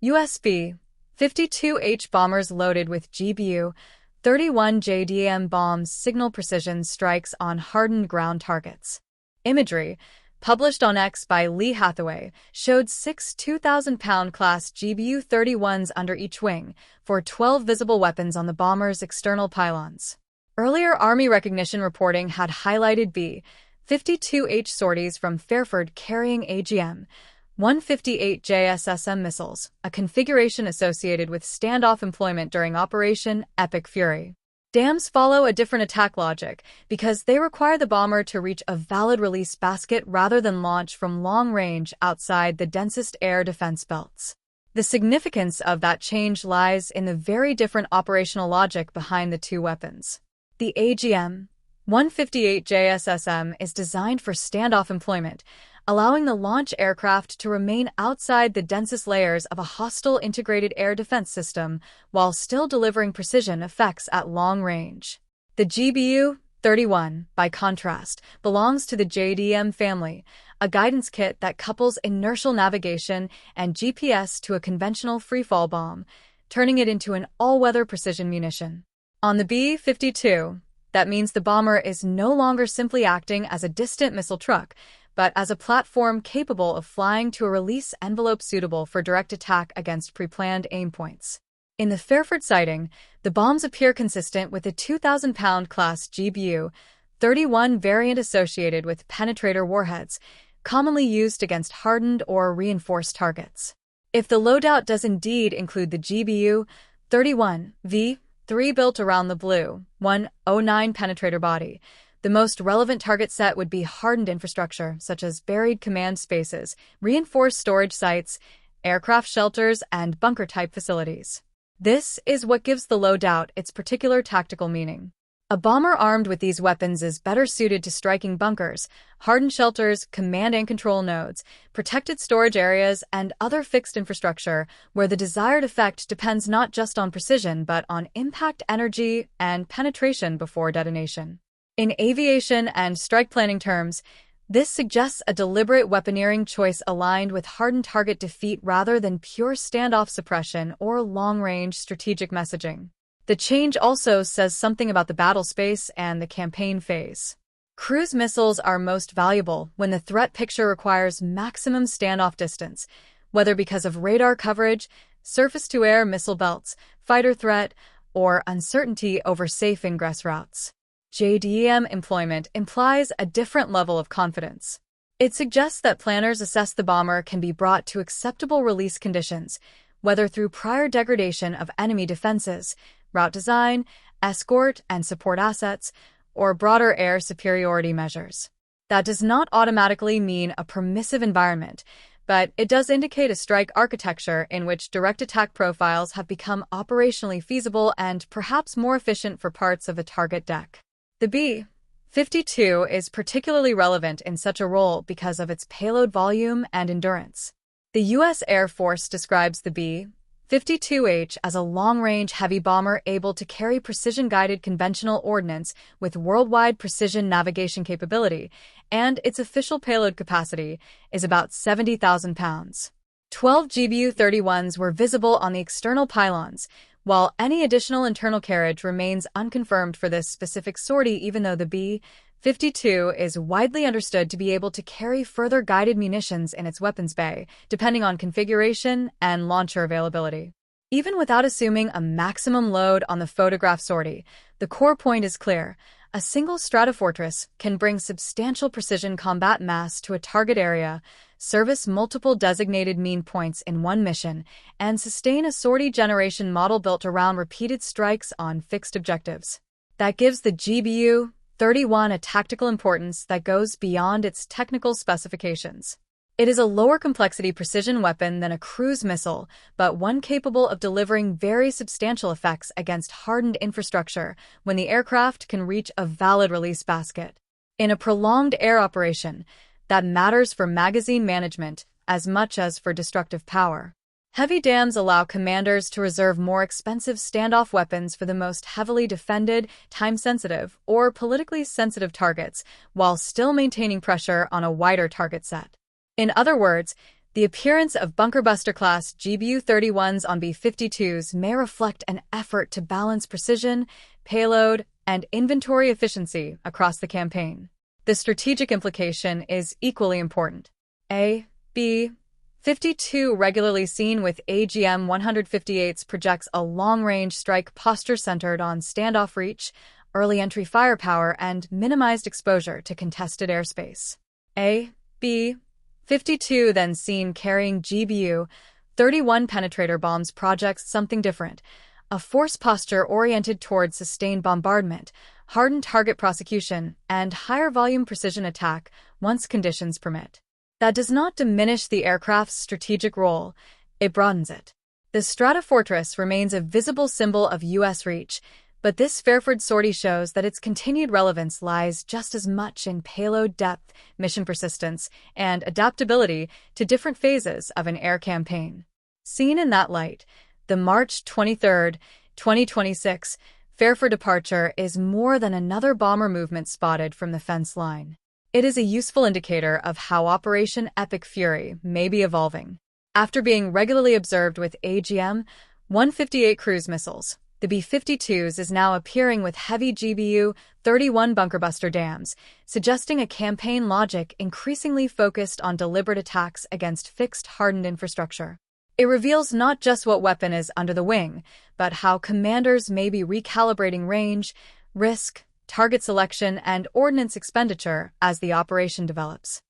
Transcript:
US B-52H bombers loaded with GBU-31 JDAM bombs signal precision strikes on hardened ground targets. Imagery, published on X by Lee Hathaway, showed 6 2,000-pound class GBU-31s under each wing, for 12 visible weapons on the bomber's external pylons. Earlier Army recognition reporting had highlighted B-52H sorties from Fairford carrying AGM-158 JASSM missiles, a configuration associated with standoff employment during Operation Epic Fury. DAMs follow a different attack logic because they require the bomber to reach a valid release basket rather than launch from long range outside the densest air defense belts. The significance of that change lies in the very different operational logic behind the two weapons. The AGM-158 JASSM is designed for standoff employment, allowing the launch aircraft to remain outside the densest layers of a hostile integrated air defense system while still delivering precision effects at long range. The GBU-31, by contrast, belongs to the JDAM family, a guidance kit that couples inertial navigation and GPS to a conventional freefall bomb, turning it into an all-weather precision munition. On the B-52, that means the bomber is no longer simply acting as a distant missile truck, but as a platform capable of flying to a release envelope suitable for direct attack against pre-planned aim points. In the Fairford sighting, the bombs appear consistent with the 2,000-pound class GBU-31 variant associated with penetrator warheads, commonly used against hardened or reinforced targets. If the loadout does indeed include the GBU-31 V3 built around the Blue 109 penetrator body, the most relevant target set would be hardened infrastructure, such as buried command spaces, reinforced storage sites, aircraft shelters, and bunker-type facilities. This is what gives the loadout its particular tactical meaning. A bomber armed with these weapons is better suited to striking bunkers, hardened shelters, command and control nodes, protected storage areas, and other fixed infrastructure where the desired effect depends not just on precision but on impact energy and penetration before detonation. In aviation and strike planning terms, this suggests a deliberate weaponeering choice aligned with hardened target defeat rather than pure standoff suppression or long-range strategic messaging. The change also says something about the battle space and the campaign phase. Cruise missiles are most valuable when the threat picture requires maximum standoff distance, whether because of radar coverage, surface-to-air missile belts, fighter threat, or uncertainty over safe ingress routes. JDAM employment implies a different level of confidence. It suggests that planners assess the bomber can be brought to acceptable release conditions, whether through prior degradation of enemy defenses, route design, escort and support assets, or broader air superiority measures. That does not automatically mean a permissive environment, but it does indicate a strike architecture in which direct attack profiles have become operationally feasible and perhaps more efficient for parts of the target deck. The B-52 is particularly relevant in such a role because of its payload volume and endurance. The U.S. Air Force describes the B-52H as a long-range heavy bomber able to carry precision-guided conventional ordnance with worldwide precision navigation capability, and its official payload capacity is about 70,000 pounds. 12 GBU-31s were visible on the external pylons, while any additional internal carriage remains unconfirmed for this specific sortie, even though the B-52 is widely understood to be able to carry further guided munitions in its weapons bay, depending on configuration and launcher availability. Even without assuming a maximum load on the photograph sortie, the core point is clear. A single Stratofortress can bring substantial precision combat mass to a target area, service multiple designated mean points in one mission, and sustain a sortie generation model built around repeated strikes on fixed objectives. That gives the GBU-31 a tactical importance that goes beyond its technical specifications. It is a lower complexity precision weapon than a cruise missile, but one capable of delivering very substantial effects against hardened infrastructure when the aircraft can reach a valid release basket. In a prolonged air operation, that matters for magazine management as much as for destructive power. Heavy dams allow commanders to reserve more expensive standoff weapons for the most heavily defended, time-sensitive, or politically sensitive targets, while still maintaining pressure on a wider target set. In other words, The appearance of bunker-buster-class GBU-31s on B-52s may reflect an effort to balance precision, payload, and inventory efficiency across the campaign. The strategic implication is equally important. A. B-52 regularly seen with AGM-158s projects a long-range strike posture centered on standoff reach, early entry firepower, and minimized exposure to contested airspace. A. B-52 then seen carrying GBU-31 penetrator bombs projects something different, a force posture oriented toward sustained bombardment, hardened target prosecution, and higher volume precision attack once conditions permit. That does not diminish the aircraft's strategic role, it broadens it. The Stratofortress remains a visible symbol of U.S. reach, but this Fairford sortie shows that its continued relevance lies just as much in payload depth, mission persistence, and adaptability to different phases of an air campaign. Seen in that light, the March 23, 2026 Fairford departure is more than another bomber movement spotted from the fence line. It is a useful indicator of how Operation Epic Fury may be evolving. After being regularly observed with AGM-158 cruise missiles, the B-52s is now appearing with heavy GBU-31 bunker-buster dams, suggesting a campaign logic increasingly focused on deliberate attacks against fixed hardened infrastructure. It reveals not just what weapon is under the wing, but how commanders may be recalibrating range, risk, target selection, and ordnance expenditure as the operation develops.